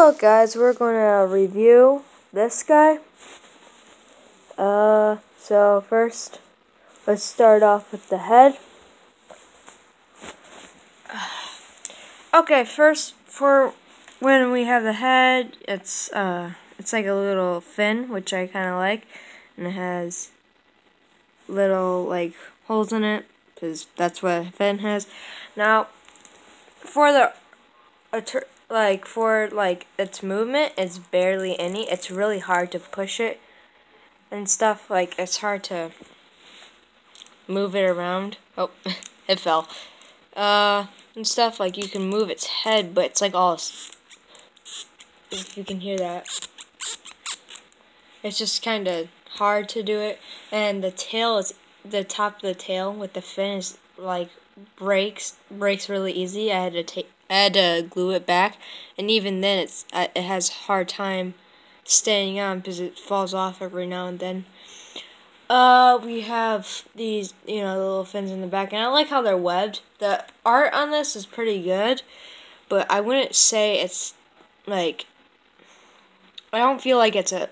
So guys, we're gonna review this guy. So first, let's start off with the head. Okay, first for when we have the head, it's like a little fin, which I kind of like, and it has little like holes in it because that's what a fin has. Now, for the its movement, it's barely any. It's really hard to push it and stuff. Like, it's hard to move it around. Oh, it fell. And stuff, like, you can move its head, but it's like all, if you can hear that, it's just kind of hard to do it. And the tail is, the top of the tail with the fin is like breaks really easy. I had to glue it back, and even then it has a hard time staying on because it falls off every now and then. We have these, little fins in the back, and I like how they're webbed. The art on this is pretty good, but I wouldn't say it's like, I don't feel like it's a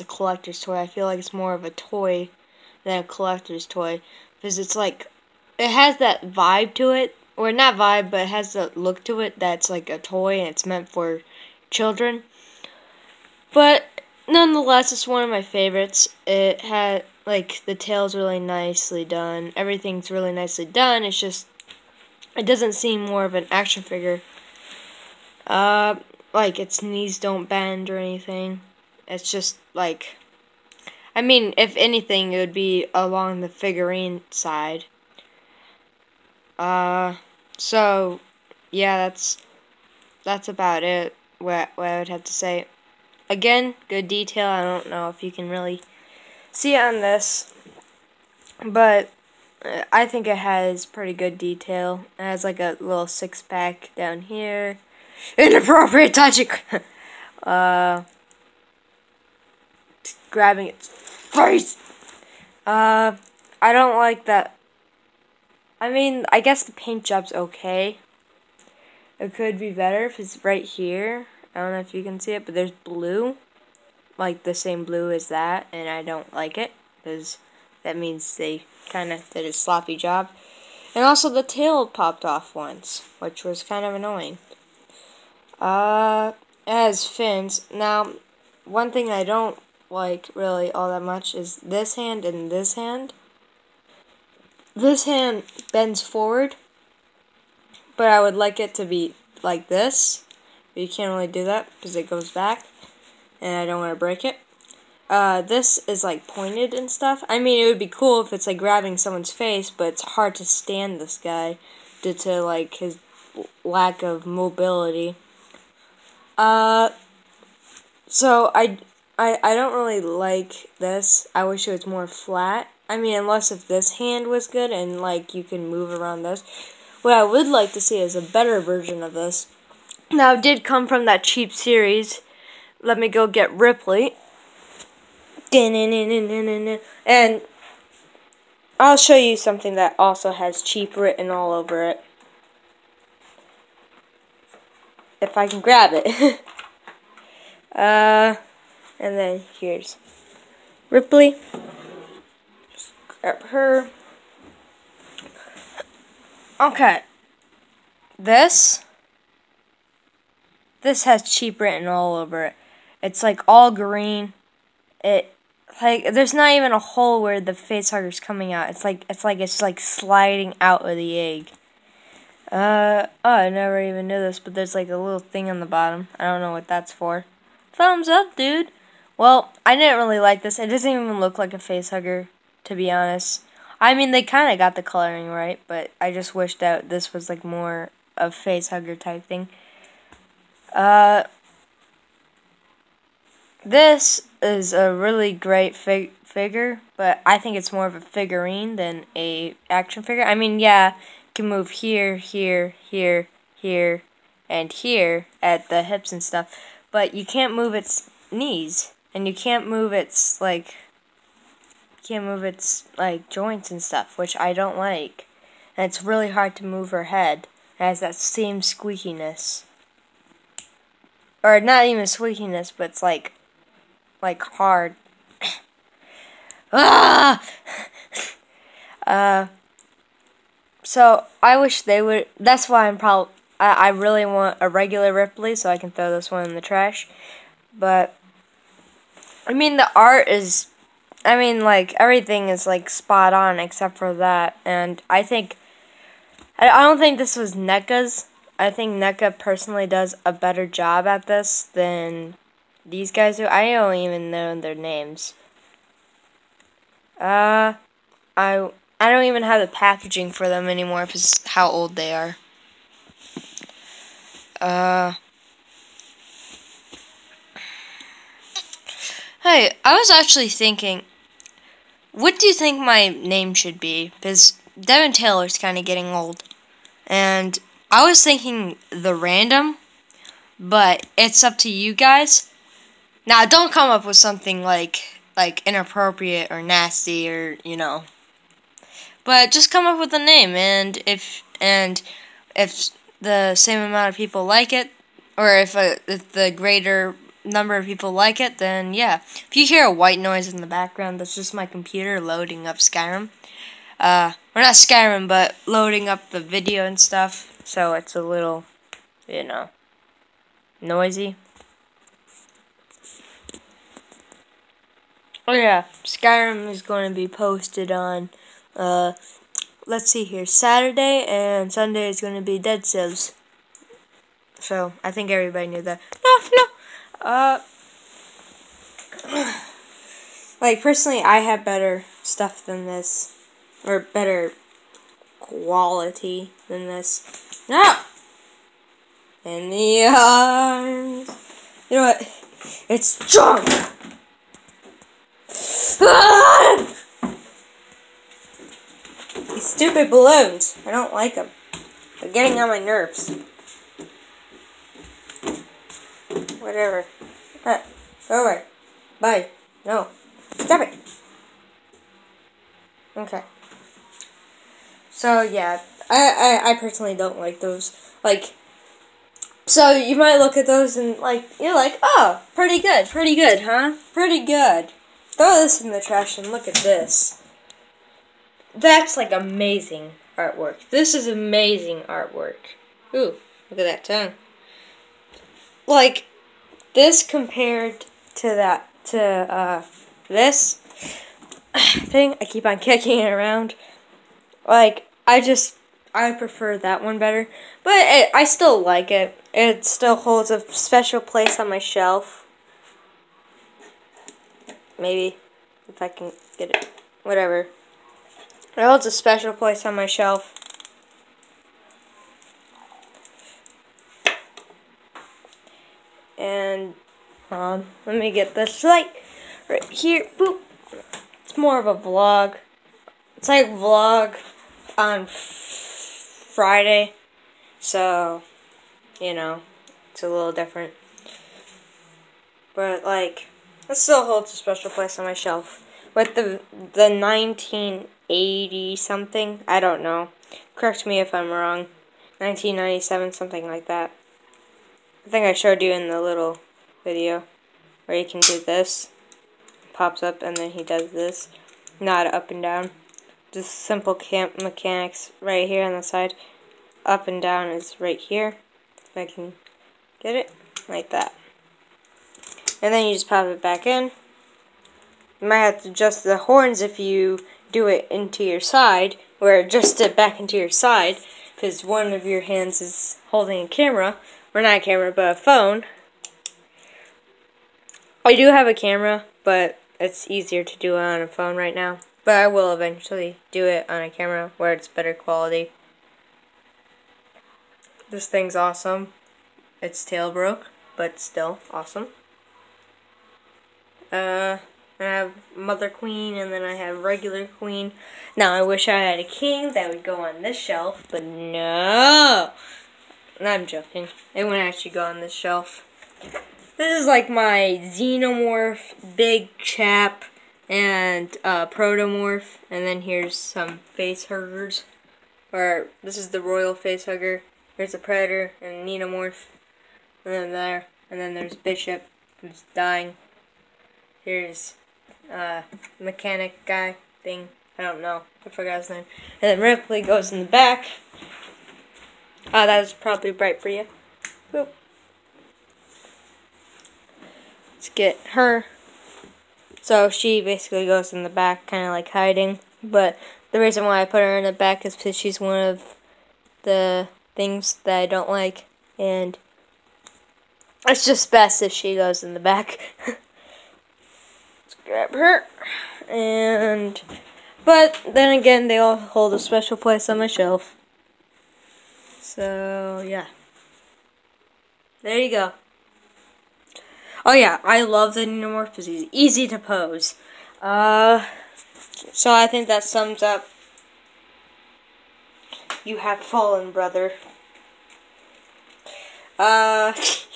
collector's toy. I feel like it's more of a toy than a collector's toy, because it's like, it has that vibe to it, or not vibe, but it has the look to it that's like a toy and it's meant for children. But nonetheless, it's one of my favorites. It had, like, the tail's really nicely done. Everything's really nicely done. It's just, it doesn't seem more of an action figure. Like, its knees don't bend or anything. It's just, like, I mean, if anything, it would be along the figurine side. So, yeah, that's about it, what I would have to say. Again, good detail. I don't know if you can really see it on this, but I think it has pretty good detail. It has like a little six-pack down here. Inappropriate touching! Grabbing its face! I don't like that. I mean, I guess the paint job's okay. It could be better if it's right here. I don't know if you can see it, but there's blue, like the same blue as that, and I don't like it, because that means they kind of did a sloppy job. And also the tail popped off once, which was kind of annoying. It has fins. Now, one thing I don't like really all that much is this hand and this hand. This hand bends forward, but I would like it to be like this. But you can't really do that because it goes back, and I don't want to break it. This is like pointed and stuff. I mean, it would be cool if it's like grabbing someone's face, but it's hard to stand this guy due to like his lack of mobility. So I don't really like this. I wish it was more flat. I mean, unless if this hand was good and like you can move around this. What I would like to see is a better version of this. Now, it did come from that cheap series. Let me go get Ripley. And I'll show you something that also has cheap written all over it. If I can grab it. And then here's Ripley. Just grab her. Okay. This has cheap written all over it. It's like all green. There's not even a hole where the face hugger's coming out. It's like sliding out of the egg. Oh, I never even knew this, but there's like a little thing on the bottom. I don't know what that's for. Thumbs up, dude. Well, I didn't really like this. It doesn't even look like a face hugger, to be honest. I mean, they kind of got the coloring right, but I just wish that this was like more a face hugger type thing. This is a really great figure, but I think it's more of a figurine than a action figure. I mean, yeah, it can move here, here, here, here, and here at the hips and stuff, but you can't move its knees, and you can't move its joints and stuff, which I don't like. And it's really hard to move her head. It has that same squeakiness. or not even squeakiness, but it's like hard. Ah! So I wish they would. That's why I really want a regular Ripley so I can throw this one in the trash. But I mean, the art is. I mean, like everything is like spot on except for that. And I don't think this was NECA's. I think NECA personally does a better job at this than these guys do. I don't even know their names. I don't even have the packaging for them anymore because how old they are. Hey, I was actually thinking, what do you think my name should be? Because Devin Taylor's kind of getting old. And I was thinking The Random, but it's up to you guys. Now, don't come up with something like inappropriate or nasty or, you know. But just come up with a name, and if the same amount of people like it, or if the greater number of people like it, then yeah. If you hear a white noise in the background, that's just my computer loading up Skyrim. Or not Skyrim, but loading up the video and stuff, so it's a little, you know, noisy. Oh yeah, Skyrim is going to be posted on, let's see here, Saturday, and Sunday is going to be Dead Cells. So, I think everybody knew that. No. Like, personally, I have better stuff than this. Or better quality than this. No! In the arms. You know what? It's junk! These stupid balloons. I don't like them. They're getting on my nerves. Whatever. Go away. Bye. No. Stop it. Okay. So, yeah. I personally don't like those. Like, so you might look at those and, like, you're like, oh, pretty good, huh? Pretty good. Throw this in the trash and look at this. That's, like, amazing artwork. This is amazing artwork. Ooh, look at that tongue. Like, this compared to this thing, I keep on kicking it around. Like, I prefer that one better. But I still like it. It still holds a special place on my shelf. Maybe, if I can get it. Whatever. It holds a special place on my shelf. And, let me get this light right here. Boop. It's more of a vlog. It's like vlog on Friday. So, you know, it's a little different. But, like, it still holds a special place on my shelf. With the 1980 something, I don't know. Correct me if I'm wrong. 1997, something like that. I think I showed you in the little video where you can do this. It pops up and then he does this. Not up and down. Just simple mechanics right here on the side. Up and down is right here. If I can get it. Like that. And then you just pop it back in. You might have to adjust the horns if you do it into your side. Or adjust it back into your side. Because one of your hands is holding a camera. Or not a camera, but a phone. I do have a camera, but it's easier to do it on a phone right now. But I will eventually do it on a camera where it's better quality. This thing's awesome. Its tail broke, but still awesome. I have Mother Queen, and then I have regular Queen. Now, I wish I had a King that would go on this shelf, but no! I'm joking. It wouldn't actually go on this shelf. This is like my Xenomorph, Big Chap, and Protomorph. And then here's some face huggers. Or, this is the Royal Face Hugger. Here's a Predator and a Xenomorph. And then there. And then there's Bishop, who's dying. Here's mechanic guy thing. I don't know. I forgot his name. And then Ripley goes in the back. That was probably bright for you. Boop. Let's get her. So she basically goes in the back, kind of like hiding. But the reason why I put her in the back is because she's one of the things that I don't like. And it's just best if she goes in the back. Let's grab her. But then again, they all hold a special place on my shelf. So, yeah. There you go. Oh yeah, I love the Neomorphoses. Easy to pose. So I think that sums up You Have Fallen, Brother. Let's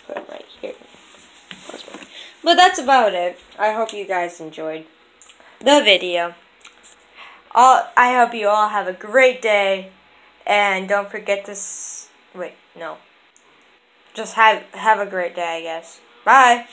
put it right here. But that's about it. I hope you guys enjoyed the video. I hope you all have a great day. And don't forget to... Wait, no. Just have a great day, I guess. Bye!